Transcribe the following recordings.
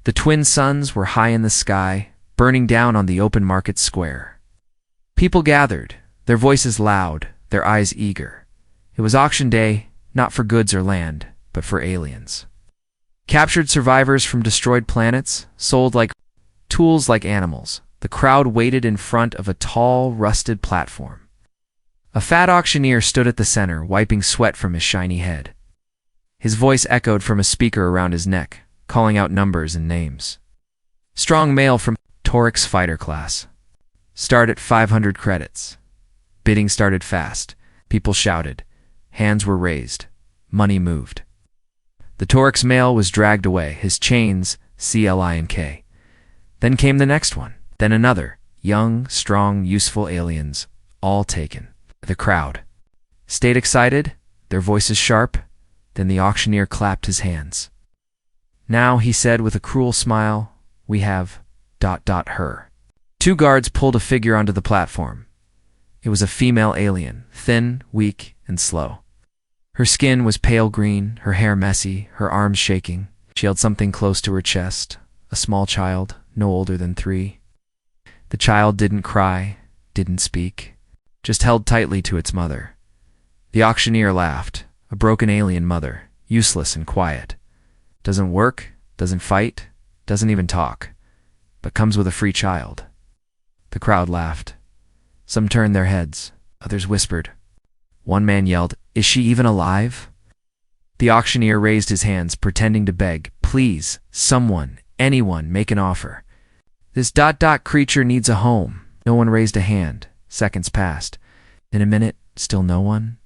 The twin suns were high in the sky, burning down on the open market square. People gathered, their voices loud, their eyes eager. It was auction day, not for goods or land, but for aliens. Captured survivors from destroyed planets, sold like tools like animals. The crowd waited in front of a tall, rusted platform. A fat auctioneer stood at the center, wiping sweat from his shiny head. His voice echoed from a speaker around his neck, calling out numbers and names. Strong male from Torix fighter class. Start at 500 credits. Bidding started fast. People shouted. Hands were raised. Money moved. The Torix male was dragged away, his chains CLINK. Then came the next one. Then another. Young, strong, useful aliens. All taken. The crowd stayed excited, their voices sharp. Then the auctioneer clapped his hands. Now, he said with a cruel smile, we have ... her. Two guards pulled a figure onto the platform. It was a female alien, thin, weak, and slow. Her skin was pale green, her hair messy, her arms shaking. She held something close to her chest, a small child, no older than 3. The child didn't cry, didn't speak, just held tightly to its mother. The auctioneer laughed, a broken alien mother, useless and quiet. Doesn't work, doesn't fight, doesn't even talk, but comes with a free child. The crowd laughed. Some turned their heads, others whispered. One man yelled, "Is she even alive?" The auctioneer raised his hands, pretending to beg, "Please, someone, anyone, make an offer. This ... creature needs a home." No one raised a hand. Seconds passed. In a minute, still no one.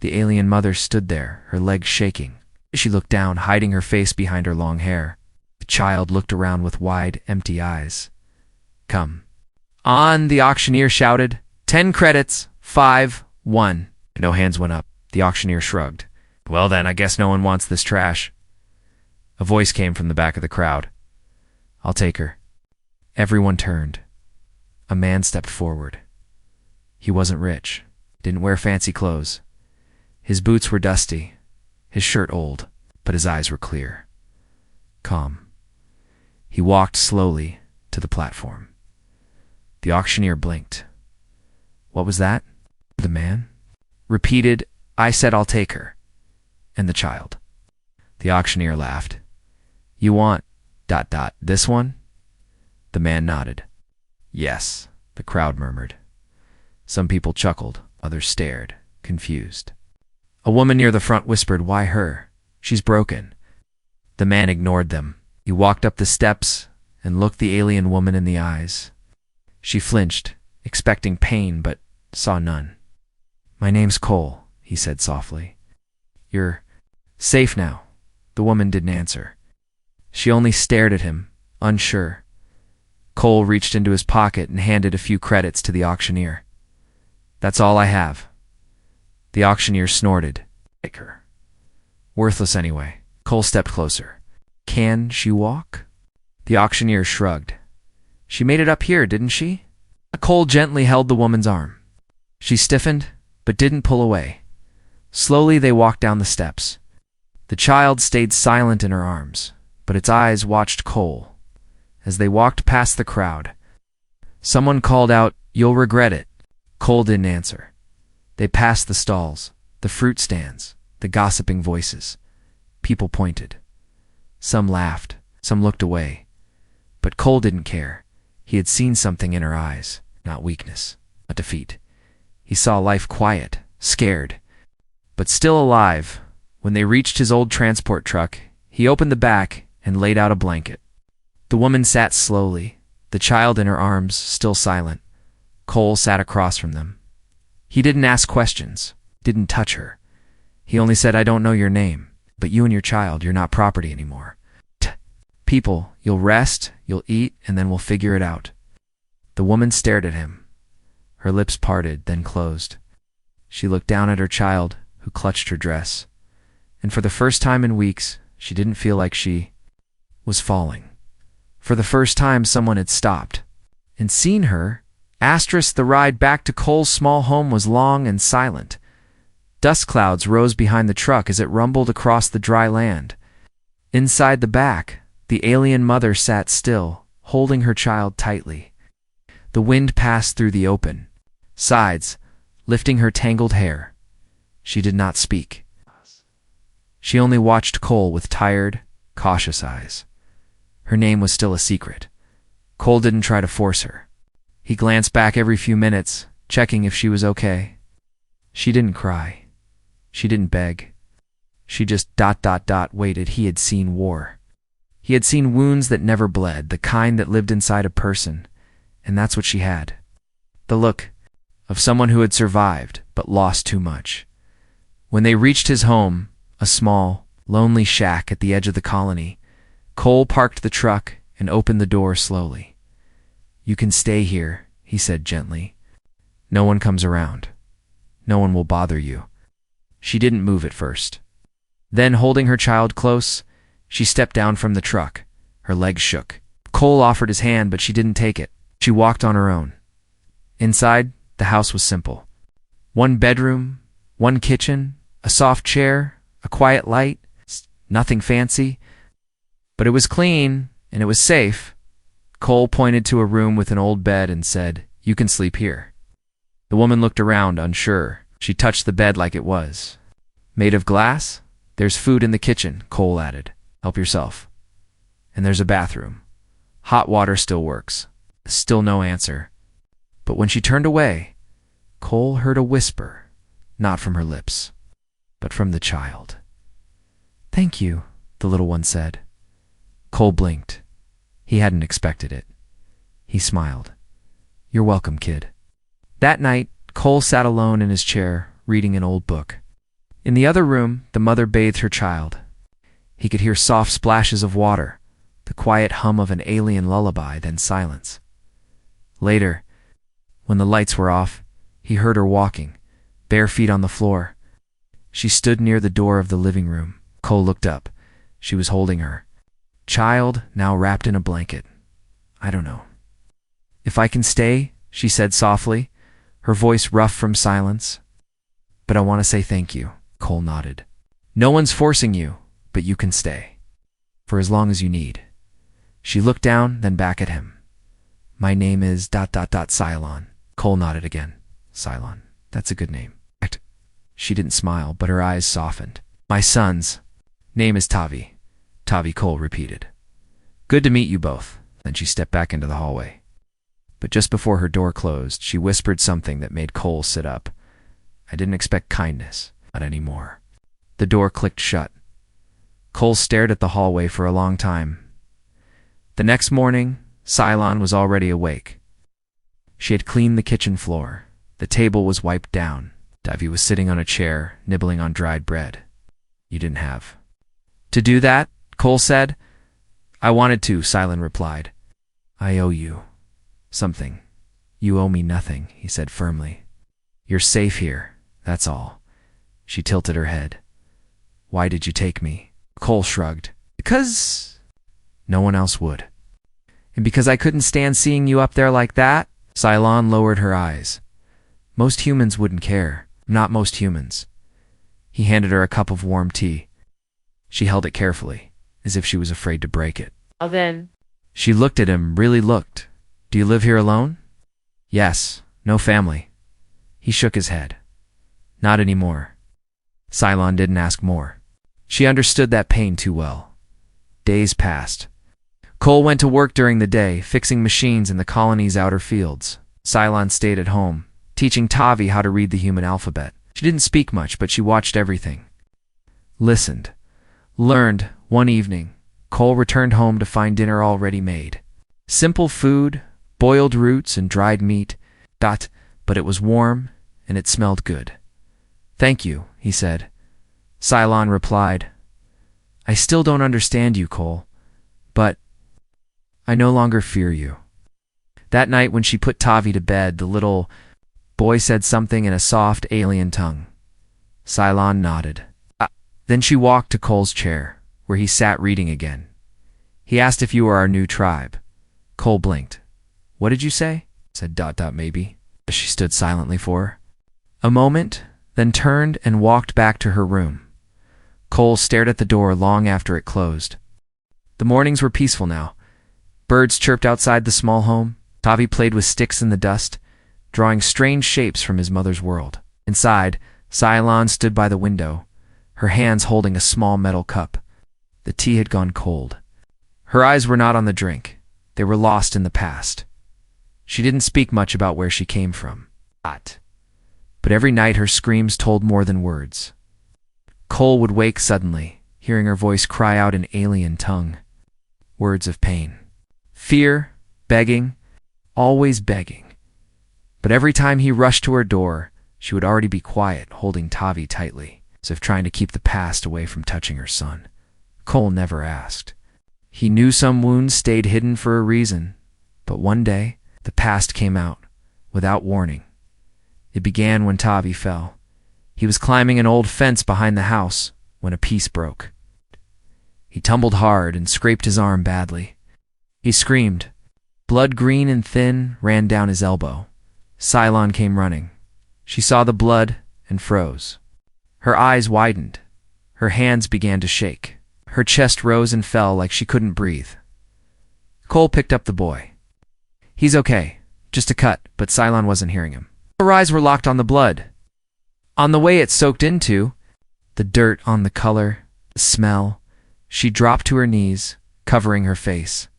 The alien mother stood there, her legs shaking. She looked down, hiding her face behind her long hair. The child looked around with wide, empty eyes. "Come on," the auctioneer shouted. 10 credits, 5, 1. No hands went up. The auctioneer shrugged. "Well then, I guess no one wants this trash." A voice came from the back of the crowd. "I'll take her." Everyone turned. A man stepped forward. He wasn't rich, didn't wear fancy clothes. His boots were dusty, his shirt old, but his eyes were clear. Calm. He walked slowly to the platform. The auctioneer blinked. "What was that?" The man repeated, "I said I'll take her." And the child. The auctioneer laughed. "You want ... this one?" The man nodded. "Yes," the crowd murmured. Some people chuckled, others stared, confused. A woman near the front whispered, "Why her? She's broken." The man ignored them. He walked up the steps and looked the alien woman in the eyes. She flinched, expecting pain, but saw none. "My name's Cole," he said softly. "You're safe now." The woman didn't answer. She only stared at him, unsure. Cole reached into his pocket and handed a few credits to the auctioneer. "That's all I have." The auctioneer snorted. "Take her." "Worthless anyway." Cole stepped closer. "Can she walk?" The auctioneer shrugged. "She made it up here, didn't she?" Cole gently held the woman's arm. She stiffened, but didn't pull away. Slowly they walked down the steps. The child stayed silent in her arms, but its eyes watched Cole. As they walked past the crowd, someone called out, "You'll regret it." Cole didn't answer. They passed the stalls, the fruit stands, the gossiping voices. People pointed. Some laughed, some looked away. But Cole didn't care. He had seen something in her eyes, not weakness, not defeat. He saw life quiet, scared, but still alive. When they reached his old transport truck, he opened the back and laid out a blanket. The woman sat slowly, the child in her arms still silent. Cole sat across from them. He didn't ask questions, didn't touch her. He only said, "I don't know your name, but you and your child, you're not property anymore. People, you'll rest, you'll eat, and then we'll figure it out." The woman stared at him. Her lips parted, then closed. She looked down at her child, who clutched her dress. And for the first time in weeks, she didn't feel like she was falling. For the first time, someone had stopped and seen her. The ride back to Cole's small home was long and silent. Dust clouds rose behind the truck as it rumbled across the dry land. Inside the back, The alien mother sat still, holding her child tightly. The wind passed through the open sides, lifting her tangled hair. She did not speak. She only watched Cole with tired, cautious eyes. Her name was still a secret. Cole didn't try to force her. He glanced back every few minutes, checking if she was okay. She didn't cry. She didn't beg. She just waited. He had seen war. He had seen wounds that never bled, the kind that lived inside a person, and that's what she had. The look of someone who had survived, but lost too much. When they reached his home, a small, lonely shack at the edge of the colony, Cole parked the truck and opened the door slowly. "You can stay here," he said gently. "No one comes around. No one will bother you." She didn't move at first. Then, holding her child close, she stepped down from the truck. Her legs shook. Cole offered his hand, but she didn't take it. She walked on her own. Inside, the house was simple. One bedroom, one kitchen, a soft chair, a quiet light, nothing fancy. But it was clean, and it was safe. Cole pointed to a room with an old bed and said, "You can sleep here." The woman looked around, unsure. She touched the bed like it was. "Made of glass? There's food in the kitchen," Cole added. "Help yourself. And there's a bathroom. Hot water still works." Still no answer. But when she turned away, Cole heard a whisper, not from her lips, but from the child. "Thank you," the little one said. Cole blinked. He hadn't expected it. He smiled. "You're welcome, kid." That night, Cole sat alone in his chair, reading an old book. In the other room, the mother bathed her child. He could hear soft splashes of water, the quiet hum of an alien lullaby, then silence. Later, when the lights were off, he heard her walking, bare feet on the floor. She stood near the door of the living room. Cole looked up. She was holding her child, now wrapped in a blanket. "I don't know." "If I can stay," she said softly, her voice rough from silence. "But I want to say thank you." Cole nodded. "No one's forcing you, but you can stay. For as long as you need." She looked down, then back at him. "My name is Cylon." Cole nodded again. "Cylon. That's a good name." She didn't smile, but her eyes softened. "My son's name is Tavi." Tavi, Cole repeated. "Good to meet you both." Then she stepped back into the hallway. But just before her door closed, she whispered something that made Cole sit up. "I didn't expect kindness, not anymore." The door clicked shut. Cole stared at the hallway for a long time. The next morning, Cylon was already awake. She had cleaned the kitchen floor. The table was wiped down. Tavi was sitting on a chair, nibbling on dried bread. "You didn't have to do that," Cole said. "I wanted to," Cylon replied. "I owe you something." "You owe me nothing," he said firmly. "You're safe here, that's all." She tilted her head. "Why did you take me?" Cole shrugged. "Because no one else would." "And because I couldn't stand seeing you up there like that?" Cylon lowered her eyes. "Most humans wouldn't care. Not most humans." He handed her a cup of warm tea. She held it carefully, as if she was afraid to break it. Well then. She looked at him, really looked. "Do you live here alone?" "Yes, no family." He shook his head. "Not anymore." Cylon didn't ask more. She understood that pain too well. Days passed. Cole went to work during the day, fixing machines in the colony's outer fields. Cylon stayed at home, teaching Tavi how to read the human alphabet. She didn't speak much, but she watched everything. Listened. Learned. One evening, Cole returned home to find dinner already made. Simple food, boiled roots and dried meat, but it was warm and it smelled good. "Thank you," he said. Cylon replied, "I still don't understand you, Cole, but I no longer fear you." That night when she put Tavi to bed, the little boy said something in a soft alien tongue. Cylon nodded. Then she walked to Cole's chair, where he sat reading again. He asked if you were our new tribe. Cole blinked. "What did you say?" said maybe, as she stood silently for her. A moment, then turned and walked back to her room. Cole stared at the door long after it closed. The mornings were peaceful now. Birds chirped outside the small home. Tavi played with sticks in the dust, drawing strange shapes from his mother's world. Inside, Cylon stood by the window, her hands holding a small metal cup. The tea had gone cold. Her eyes were not on the drink. They were lost in the past. She didn't speak much about where she came from. But every night her screams told more than words. Cole would wake suddenly, hearing her voice cry out in alien tongue. Words of pain. Fear, begging, always begging. But every time he rushed to her door, she would already be quiet, holding Tavi tightly, as if trying to keep the past away from touching her son. Cole never asked. He knew some wounds stayed hidden for a reason, but one day, the past came out, without warning. It began when Tavi fell. He was climbing an old fence behind the house when a piece broke. He tumbled hard and scraped his arm badly. He screamed. Blood, green and thin, ran down his elbow. Cylon came running. She saw the blood and froze. Her eyes widened. Her hands began to shake. Her chest rose and fell like she couldn't breathe. Cole picked up the boy. He's okay, just a cut, but Cylon wasn't hearing him. Her eyes were locked on the blood, on the way it soaked into, the dirt on the color, the smell. She dropped to her knees, covering her face.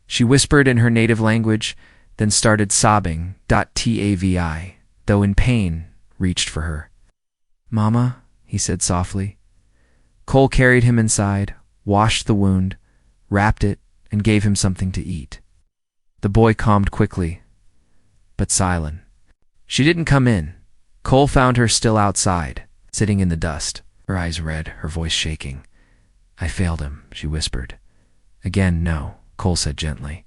She whispered in her native language, then started sobbing. Tavi, though in pain, reached for her. Mama, he said softly. Cole carried him inside, washed the wound, wrapped it, and gave him something to eat. The boy calmed quickly, but silent. She didn't come in. Cole found her still outside, sitting in the dust, her eyes red, her voice shaking. I failed him, she whispered. Again, no, Cole said gently.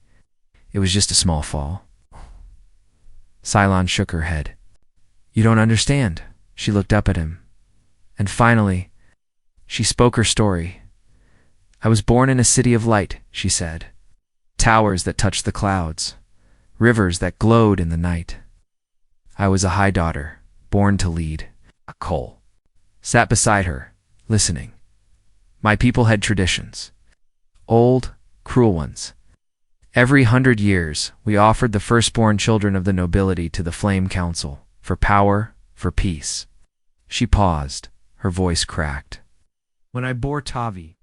It was just a small fall. Cylon shook her head. You don't understand. She looked up at him. And finally, she spoke her story. I was born in a city of light, she said. Towers that touched the clouds, rivers that glowed in the night. I was a high daughter, born to lead. Cole sat beside her, listening. My people had traditions. Old, cruel ones. Every 100 years, we offered the firstborn children of the nobility to the Flame Council, for power, for peace. She paused, her voice cracked. When I bore Tavi,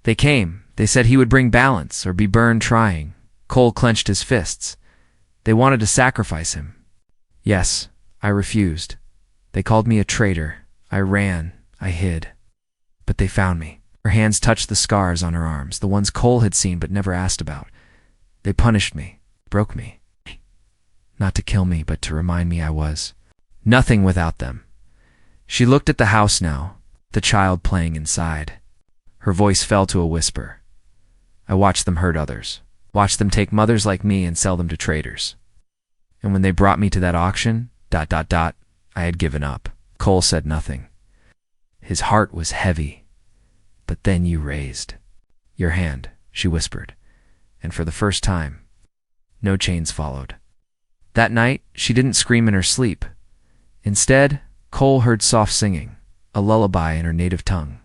they came. They said he would bring balance or be burned trying. Cole clenched his fists. They wanted to sacrifice him. Yes, I refused. They called me a traitor. I ran. I hid. But they found me. Her hands touched the scars on her arms, the ones Cole had seen but never asked about. They punished me, broke me. Not to kill me, but to remind me I was nothing without them. She looked at the house now, the child playing inside. Her voice fell to a whisper. I watched them hurt others, watched them take mothers like me and sell them to traders. And when they brought me to that auction, I had given up. Cole said nothing. His heart was heavy. But then you raised your hand, she whispered, and for the first time, no chains followed. That night, she didn't scream in her sleep. Instead, Cole heard soft singing, a lullaby in her native tongue.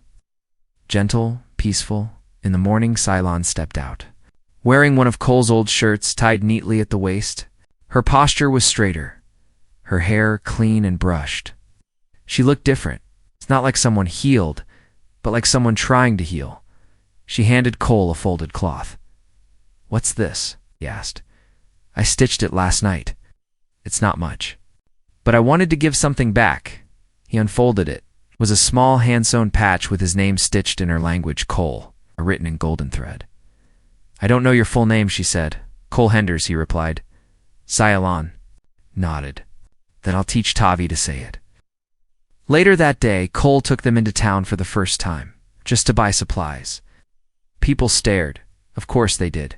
Gentle, peaceful, in the morning Cylon stepped out. Wearing one of Cole's old shirts tied neatly at the waist, her posture was straighter, her hair clean and brushed. She looked different. It's not like someone healed, but like someone trying to heal. She handed Cole a folded cloth. What's this? He asked. I stitched it last night. It's not much. But I wanted to give something back. He unfolded it. It was a small hand-sewn patch with his name stitched in her language, Cole, written in golden thread. I don't know your full name, she said. Cole Henders, he replied. Cylon nodded. Then I'll teach Tavi to say it. Later that day, Cole took them into town for the first time, just to buy supplies. People stared. Of course they did.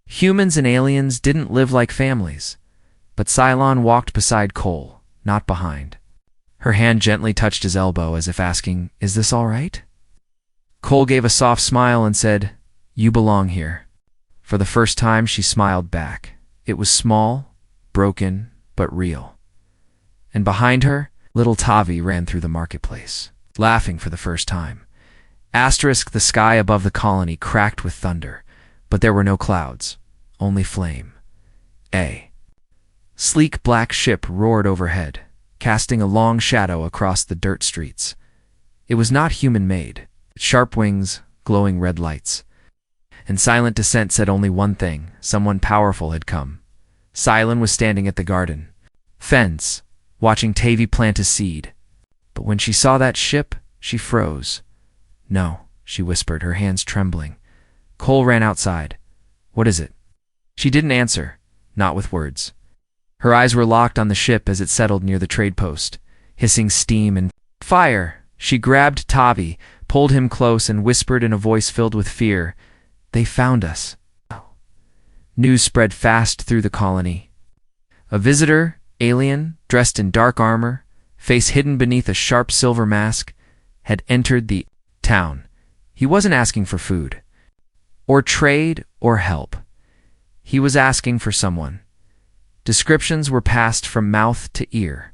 Humans and aliens didn't live like families. But Cylon walked beside Cole, not behind. Her hand gently touched his elbow as if asking, Is this all right? Cole gave a soft smile and said, You belong here. For the first time, she smiled back. It was small, broken, but real. And behind her, little Tavi ran through the marketplace, laughing for the first time. The sky above the colony cracked with thunder, but there were no clouds, only flame. A sleek black ship roared overhead, casting a long shadow across the dirt streets. It was not human-made. Sharp wings, glowing red lights. And silent descent said only one thing: someone powerful had come. Silen was standing at the garden fence, watching Tavy plant a seed. But when she saw that ship, she froze. "No," she whispered, her hands trembling. Cole ran outside. "What is it?" She didn't answer, not with words. Her eyes were locked on the ship as it settled near the trade post, hissing steam and fire. She grabbed Tavi, pulled him close, and whispered in a voice filled with fear, "They found us." News spread fast through the colony. A visitor, alien, dressed in dark armor, face hidden beneath a sharp silver mask, had entered the town. He wasn't asking for food, or trade, or help. He was asking for someone. Descriptions were passed from mouth to ear.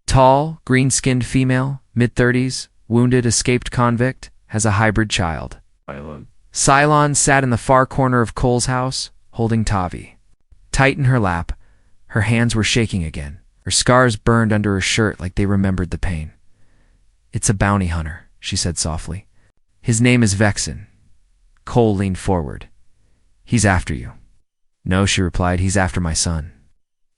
Tall, green-skinned female, mid-30s, wounded, escaped convict, has a hybrid child. Cylon sat in the far corner of Cole's house, holding Tavi. Tight in her lap, her hands were shaking again. Her scars burned under her shirt like they remembered the pain. "It's a bounty hunter," she said softly. "His name is Vexen." Cole leaned forward. "He's after you." "No," she replied, "he's after my son."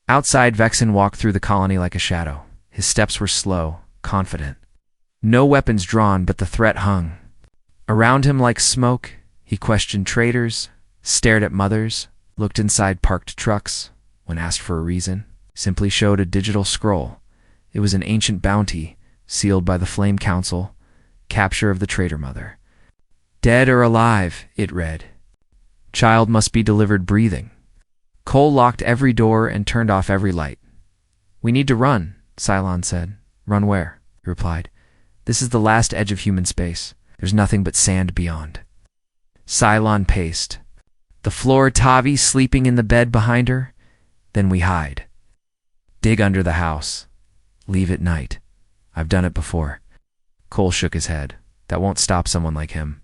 Outside, Vexen walked through the colony like a shadow. His steps were slow, confident. No weapons drawn, but the threat hung. Around him like smoke, he questioned traders, stared at mothers, looked inside parked trucks. When asked for a reason, simply showed a digital scroll. It was an ancient bounty, sealed by the Flame Council, capture of the trader mother. "Dead or alive," it read. "Child must be delivered breathing." Cole locked every door and turned off every light. "We need to run," Cylon said. "Run where?" he replied. "This is the last edge of human space. There's nothing but sand beyond." Cylon paced. "The floor, Tavi sleeping in the bed behind her? Then we hide. Dig under the house. Leave at night. I've done it before." Cole shook his head. "That won't stop someone like him."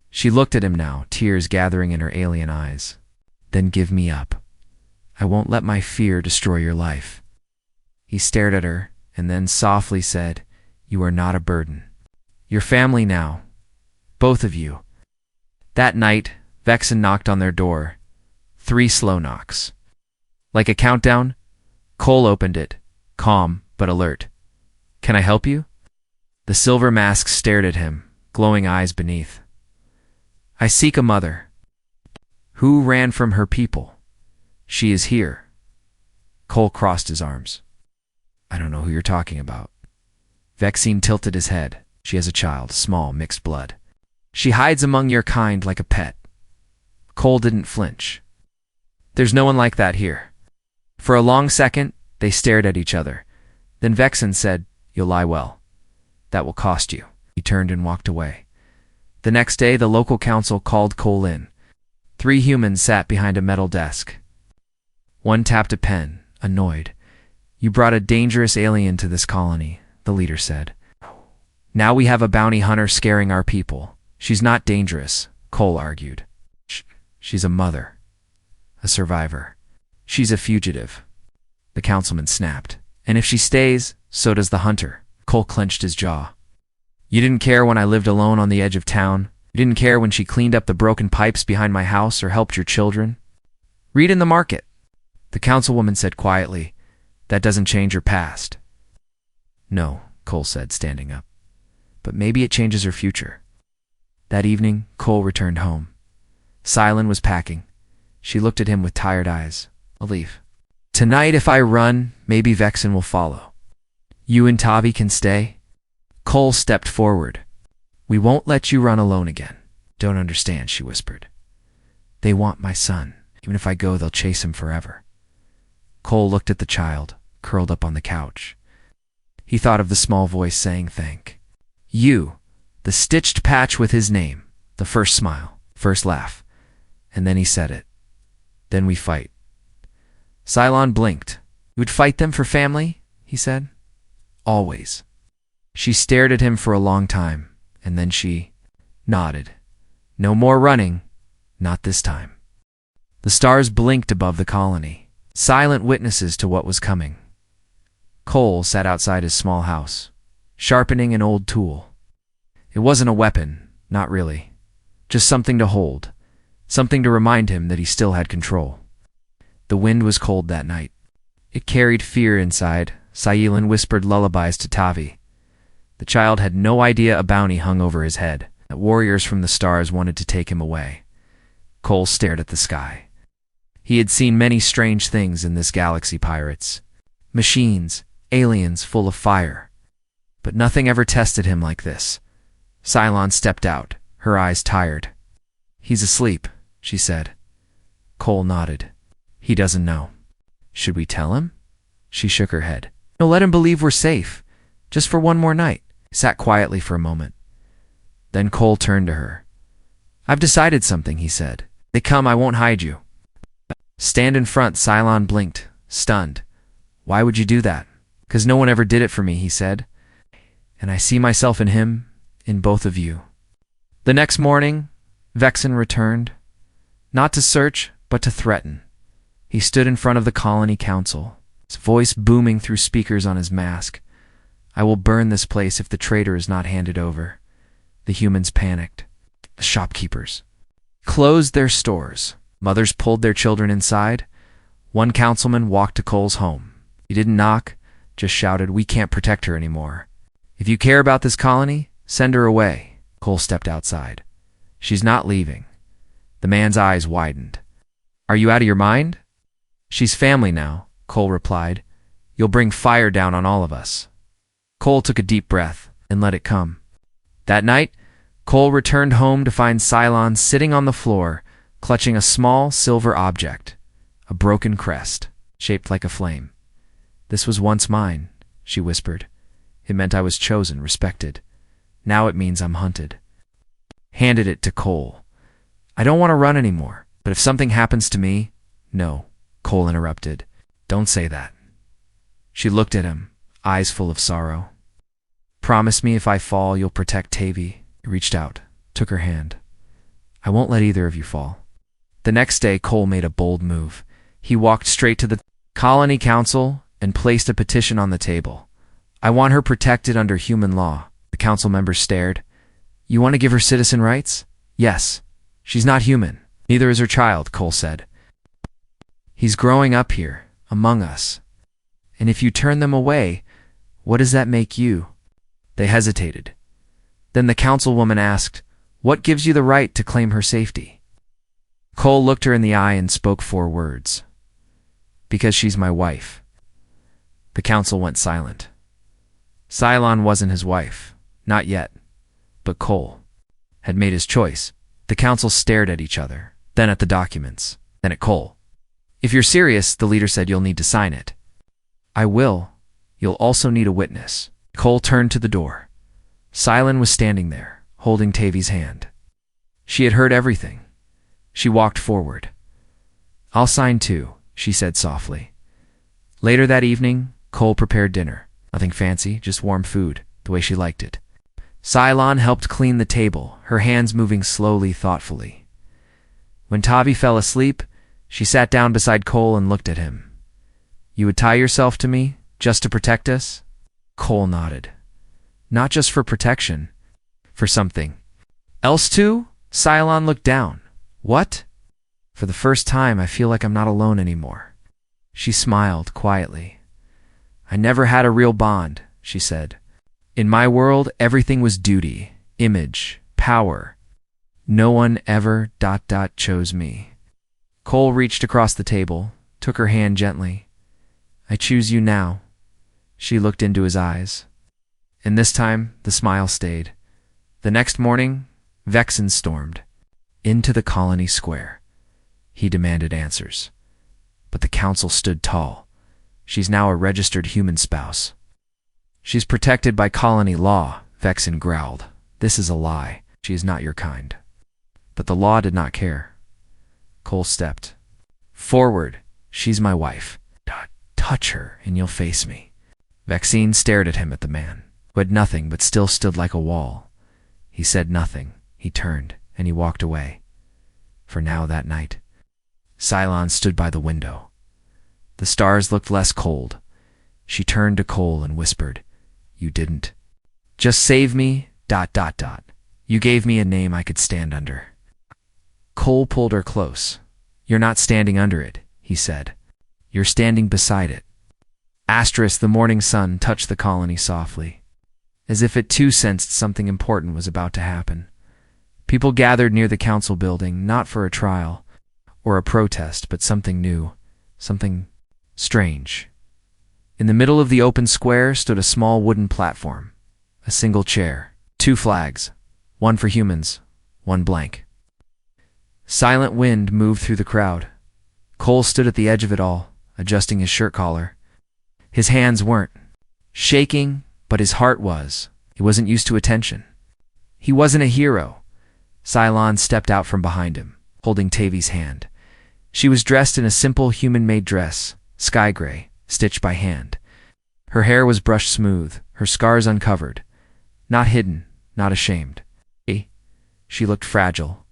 She looked at him now, tears gathering in her alien eyes. "Then give me up. I won't let my fear destroy your life." He stared at her, and then softly said, "You are not a burden. You're family now. Both of you." That night, Vexen knocked on their door. 3 slow knocks. Like a countdown, Cole opened it, calm but alert. "Can I help you?" The silver mask stared at him, glowing eyes beneath. "I seek a mother who ran from her people. She is here." Cole crossed his arms. "I don't know who you're talking about." Vexen tilted his head. "She has a child, small, mixed blood. She hides among your kind like a pet." Cole didn't flinch. "There's no one like that here." For a long second, they stared at each other. Then Vexen said, "You'll lie well. That will cost you." He turned and walked away. The next day, the local council called Cole in. 3 humans sat behind a metal desk. One tapped a pen, annoyed. "You brought a dangerous alien to this colony," the leader said. "Now we have a bounty hunter scaring our people." "She's not dangerous," Cole argued. She's a mother. A survivor. She's a fugitive." The councilman snapped. "And if she stays, so does the hunter." Cole clenched his jaw. "You didn't care when I lived alone on the edge of town. You didn't care when she cleaned up the broken pipes behind my house or helped your children. Read in the market." The councilwoman said quietly, "That doesn't change her past." "No," Cole said, standing up. "But maybe it changes her future." That evening, Cole returned home. Silen was packing. She looked at him with tired eyes. "A leaf. Tonight, if I run, maybe Vexen will follow. You and Tavi can stay." Cole stepped forward. "We won't let you run alone again." "Don't understand," she whispered. "They want my son. Even if I go, they'll chase him forever." Cole looked at the child, curled up on the couch. He thought of the small voice saying thank you, the stitched patch with his name, the first smile, first laugh. And then he said it. "Then we fight." Cylon blinked. "You would fight them for family?" he said. "Always." She stared at him for a long time, and then she nodded. No more running. Not this time. The stars blinked above the colony, silent witnesses to what was coming. Cole sat outside his small house, sharpening an old tool. It wasn't a weapon, not really. Just something to hold, something to remind him that he still had control. The wind was cold that night. It carried fear inside. Saylan whispered lullabies to Tavi. The child had no idea a bounty hung over his head, that warriors from the stars wanted to take him away. Cole stared at the sky. He had seen many strange things in this galaxy, pirates. Machines, aliens full of fire. But nothing ever tested him like this. Cylon stepped out, her eyes tired. He's asleep, she said. Cole nodded. He doesn't know. Should we tell him? She shook her head. No, let him believe we're safe. Just for one more night. He sat quietly for a moment. Then Cole turned to her. I've decided something, he said. They come, I won't hide you. Stand in front, Cylon blinked, stunned. Why would you do that? 'Cause no one ever did it for me, he said. And I see myself in him, in both of you. The next morning, Vexen returned. Not to search, but to threaten. He stood in front of the colony council, his voice booming through speakers on his mask. I will burn this place if the traitor is not handed over. The humans panicked. The shopkeepers closed their stores. Mothers pulled their children inside. One councilman walked to Cole's home. He didn't knock, just shouted, we can't protect her anymore. If you care about this colony, send her away. Cole stepped outside. She's not leaving. The man's eyes widened. Are you out of your mind? She's family now, Cole replied. You'll bring fire down on all of us. Cole took a deep breath and let it come. That night, Cole returned home to find Cylon sitting on the floor, clutching a small silver object, a broken crest, shaped like a flame. This was once mine, she whispered. It meant I was chosen, respected. Now it means I'm hunted. Handed it to Cole. I don't want to run anymore, but if something happens to me... No, Cole interrupted. Don't say that. She looked at him, eyes full of sorrow. Promise me if I fall, you'll protect Tavi. He reached out, took her hand. I won't let either of you fall. The next day, Cole made a bold move. He walked straight to the colony council and placed a petition on the table. I want her protected under human law. The council members stared. You want to give her citizen rights? Yes. She's not human. Neither is her child, Cole said. He's growing up here, among us. And if you turn them away, what does that make you? They hesitated. Then the councilwoman asked, what gives you the right to claim her safety? Cole looked her in the eye and spoke 4 words. Because she's my wife. The council went silent. Cylon wasn't his wife. Not yet. But Cole had made his choice. The council stared at each other, then at the documents, then at Cole. If you're serious, the leader said, you'll need to sign it. I will. You'll also need a witness. Cole turned to the door. Cylon was standing there, holding Tavi's hand. She had heard everything. She walked forward. I'll sign too, she said softly. Later that evening, Cole prepared dinner. Nothing fancy, just warm food, the way she liked it. Cylon helped clean the table, her hands moving slowly, thoughtfully. When Tavi fell asleep, she sat down beside Cole and looked at him. You would tie yourself to me, just to protect us? Cole nodded. Not just for protection, for something else too? Cylon looked down. What? For the first time, I feel like I'm not alone anymore. She smiled quietly. I never had a real bond, she said. In my world, everything was duty, image, power. No one ever... chose me. Cole reached across the table, took her hand gently. I choose you now. She looked into his eyes. And this time, the smile stayed. The next morning, Vexen stormed into the colony square. He demanded answers. But the council stood tall. She's now a registered human spouse. She's protected by colony law, Vexen growled. This is a lie. She is not your kind. But the law did not care. Cole stepped forward. She's my wife. Touch her and you'll face me. Vexen stared at him, at the man, who had nothing but still stood like a wall. He said nothing. He turned, and he walked away. For now that night, Cylon stood by the window. The stars looked less cold. She turned to Cole and whispered, "You didn't. Just save me, ... You gave me a name I could stand under." Cole pulled her close. "You're not standing under it," he said. "You're standing beside it." The morning sun touched the colony softly, as if it too sensed something important was about to happen. People gathered near the council building, not for a trial or a protest, but something new, something strange. In the middle of the open square stood a small wooden platform, a single chair, 2 flags, one for humans, one blank. Silent wind moved through the crowd. Cole stood at the edge of it all, adjusting his shirt collar. His hands weren't shaking, but his heart was. He wasn't used to attention. He wasn't a hero. Cylon stepped out from behind him, holding Tavi's hand. She was dressed in a simple human-made dress, sky gray, stitched by hand. Her hair was brushed smooth, her scars uncovered. Not hidden, not ashamed. She looked fragile,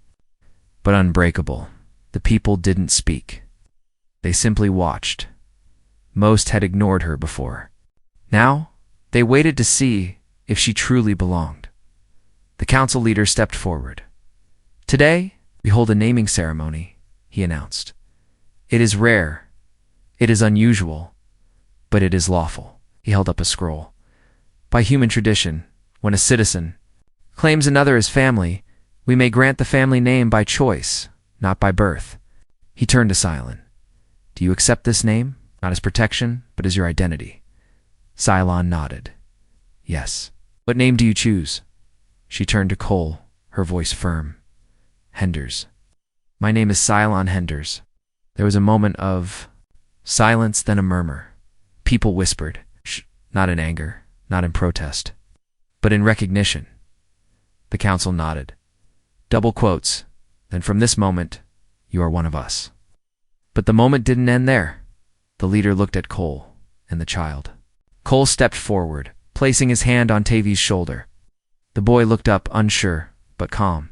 but unbreakable. The people didn't speak. They simply watched. Most had ignored her before. Now, they waited to see if she truly belonged. The council leader stepped forward. "Today, we hold a naming ceremony," he announced. "It is rare, it is unusual, but it is lawful." He held up a scroll. "By human tradition, when a citizen claims another as family, we may grant the family name by choice, not by birth." He turned to Cylon. "Do you accept this name, not as protection, but as your identity?" Cylon nodded. "Yes." "What name do you choose?" She turned to Cole, her voice firm. "Henders." "My name is Cylon Henders." There was a moment of silence, then a murmur. People whispered, "Shh," not in anger, not in protest, but in recognition. The council nodded. Double quotes. "Then from this moment, you are one of us." But the moment didn't end there. The leader looked at Cole and the child. Cole stepped forward, placing his hand on Tavi's shoulder. The boy looked up, unsure, but calm.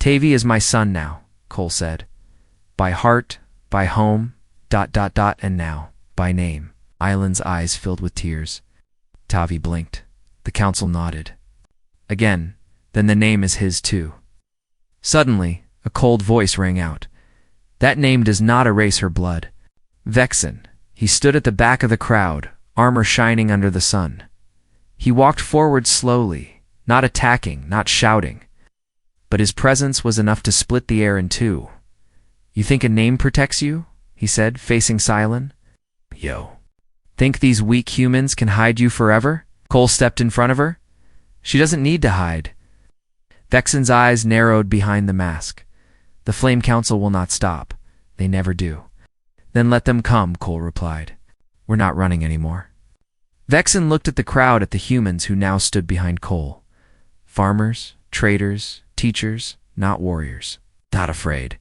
"Tavi is my son now," Cole said. "By heart, by home, ... and now, by name." Island's eyes filled with tears. Tavi blinked. The council nodded. Again, "Then the name is his too." Suddenly, a cold voice rang out. "That name does not erase her blood." Vexen. He stood at the back of the crowd, armor shining under the sun. He walked forward slowly, not attacking, not shouting. But his presence was enough to split the air in two. "You think a name protects you?" he said, facing Cylon. "Yo. Think these weak humans can hide you forever?" Cole stepped in front of her. "She doesn't need to hide." Vexen's eyes narrowed behind the mask. "The Flame Council will not stop. They never do." "Then let them come," Cole replied. "We're not running anymore." Vexen looked at the crowd, at the humans who now stood behind Cole. Farmers, traders, teachers, not warriors. Not afraid.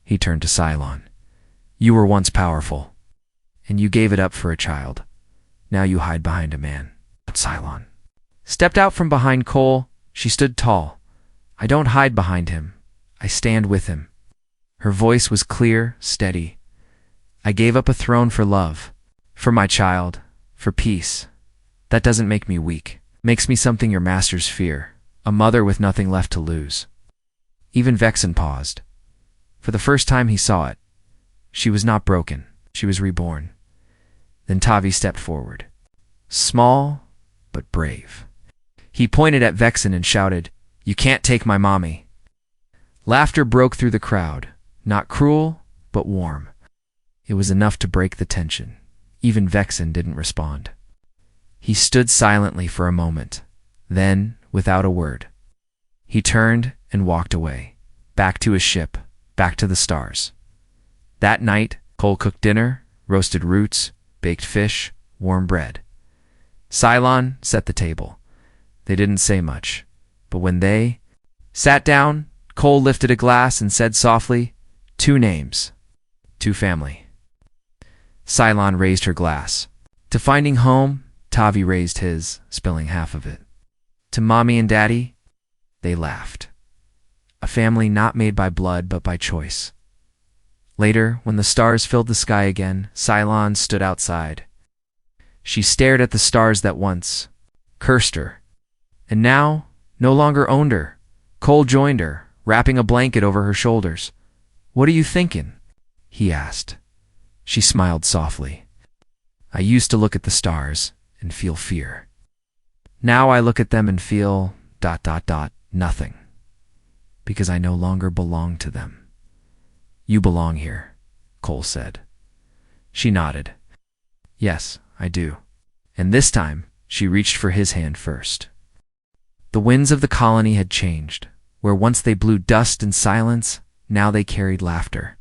He turned to Cylon. "You were once powerful, and you gave it up for a child. Now you hide behind a man." But Cylon stepped out from behind Cole. She stood tall. "I don't hide behind him. I stand with him." Her voice was clear, steady. "I gave up a throne for love, for my child, for peace. That doesn't make me weak. Makes me something your masters fear, a mother with nothing left to lose." Even Vexen paused. For the first time he saw it. She was not broken. She was reborn. Then Tavi stepped forward. Small, but brave. He pointed at Vexen and shouted, "You can't take my mommy." Laughter broke through the crowd, not cruel, but warm. It was enough to break the tension. Even Vexen didn't respond. He stood silently for a moment. Then, without a word, he turned and walked away, back to his ship, back to the stars. That night, Cole cooked dinner, roasted roots, baked fish, warm bread. Cylon set the table. They didn't say much, but when they sat down, Cole lifted a glass and said softly, "Two names, two family." Cylon raised her glass. "To finding home," Tavi raised his, spilling half of it. "To mommy and daddy." They laughed. a family not made by blood but by choice. Later, when the stars filled the sky again, Cylon stood outside. She stared at the stars that once cursed her, and now no longer owned her. Cole joined her, wrapping a blanket over her shoulders. "What are you thinking?" he asked. She smiled softly. "I used to look at the stars and feel fear. Now I look at them and feel ... nothing. Because I no longer belong to them." "You belong here," Cole said. She nodded. "Yes, I do." And this time, she reached for his hand first. The winds of the colony had changed. Where once they blew dust and silence, now they carried laughter.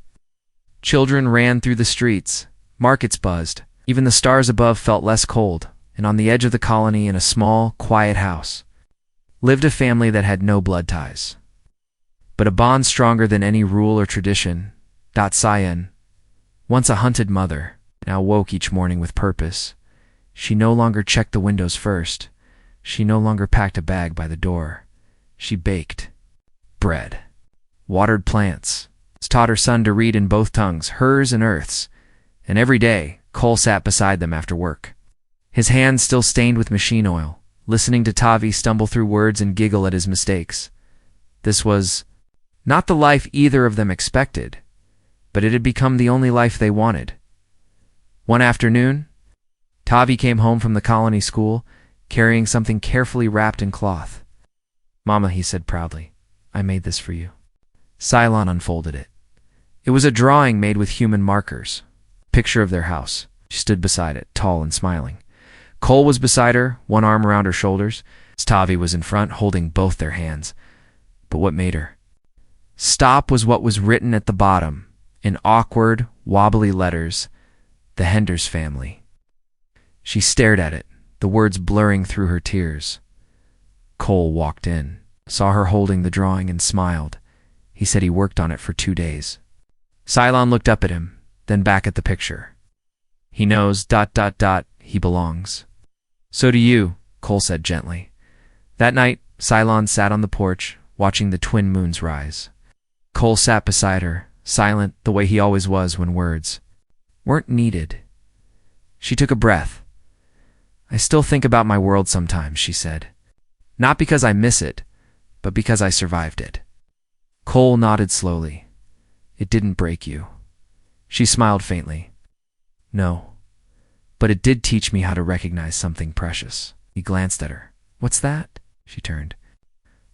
Children ran through the streets. Markets buzzed. Even the stars above felt less cold, and on the edge of the colony, in a small, quiet house, lived a family that had no blood ties, but a bond stronger than any rule or tradition. Cyan, once a hunted mother, now woke each morning with purpose. She no longer checked the windows first. She no longer packed a bag by the door. She baked bread, watered plants, taught her son to read in both tongues, hers and Earth's, and every day Cole sat beside them after work, his hands still stained with machine oil, listening to Tavi stumble through words and giggle at his mistakes. This was not the life either of them expected, but it had become the only life they wanted. One afternoon, Tavi came home from the colony school, carrying something carefully wrapped in cloth. "Mama," he said proudly, "I made this for you." Cylon unfolded it. It was a drawing made with human markers, a picture of their house. She stood beside it, tall and smiling. Cole was beside her, one arm around her shoulders. Tavi was in front, holding both their hands. But what made her stop was what was written at the bottom, in awkward, wobbly letters: "The Henders family." She stared at it, the words blurring through her tears. Cole walked in, saw her holding the drawing, and smiled. He said he worked on it for 2 days. Cylon looked up at him, then back at the picture. "He knows ... he belongs." "So do you," Cole said gently. That night, Cylon sat on the porch, watching the twin moons rise. Cole sat beside her, silent the way he always was when words weren't needed. She took a breath. "I still think about my world sometimes," she said. "Not because I miss it, but because I survived it." Cole nodded slowly. "It didn't break you." She smiled faintly. "No, but it did teach me how to recognize something precious." He glanced at her. "What's that?" She turned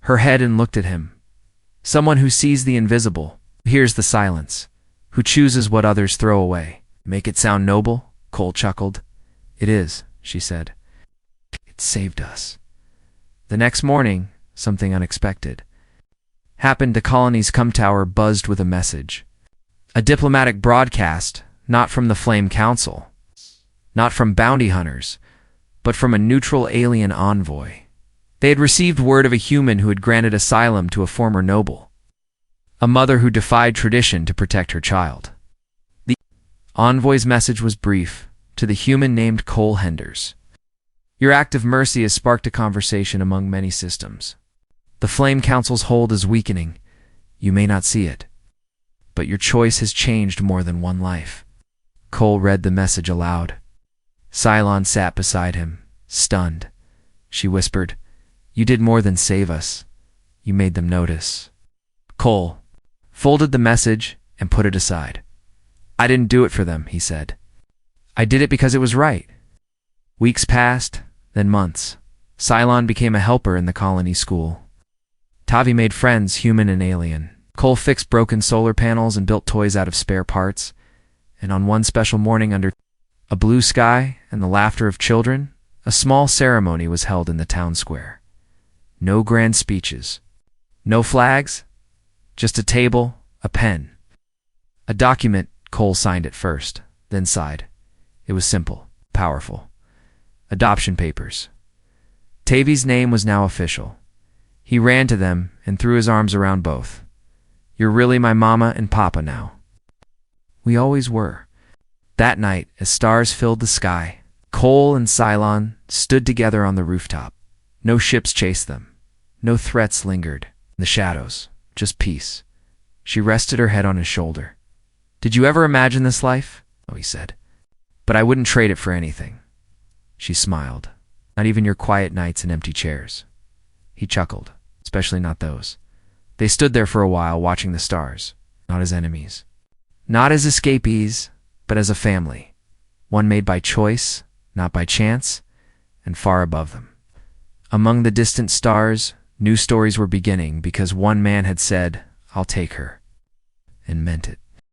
her head and looked at him. "Someone who sees the invisible, who hears the silence, who chooses what others throw away." "Make it sound noble?" Cole chuckled. "It is," she said. "It saved us." The next morning, something unexpected happened. The colony's com tower buzzed with a message. A diplomatic broadcast, not from the Flame Council, not from bounty hunters, but from a neutral alien envoy. They had received word of a human who had granted asylum to a former noble, a mother who defied tradition to protect her child. The envoy's message was brief, to the human named Cole Henders. "Your act of mercy has sparked a conversation among many systems. The Flame Council's hold is weakening. You may not see it, but your choice has changed more than one life." Cole read the message aloud. Cylon sat beside him, stunned. She whispered, "You did more than save us. You made them notice." Cole folded the message and put it aside. "I didn't do it for them," he said. "I did it because it was right." Weeks passed, then months. Cylon became a helper in the colony school. Tavi made friends, human and alien. Cole fixed broken solar panels and built toys out of spare parts. And on one special morning, under a blue sky and the laughter of children, a small ceremony was held in the town square. No grand speeches, no flags, just a table, a pen, a document. Cole signed it first, then sighed. It was simple, powerful. Adoption papers. Tavi's name was now official. He ran to them and threw his arms around both. "You're really my mama and papa now." "We always were." That night, as stars filled the sky, Cole and Cylon stood together on the rooftop. No ships chased them. No threats lingered in the shadows. just peace. She rested her head on his shoulder. Did you ever imagine this life? Oh, he said. But I wouldn't trade it for anything. She smiled. Not even your quiet nights and empty chairs. He chuckled. Especially not those. They stood there for a while watching the stars, not as enemies. Not as escapees, but as a family. One made by choice, not by chance, and far above them. Among the distant stars, new stories were beginning because one man had said, I'll take her, and meant it.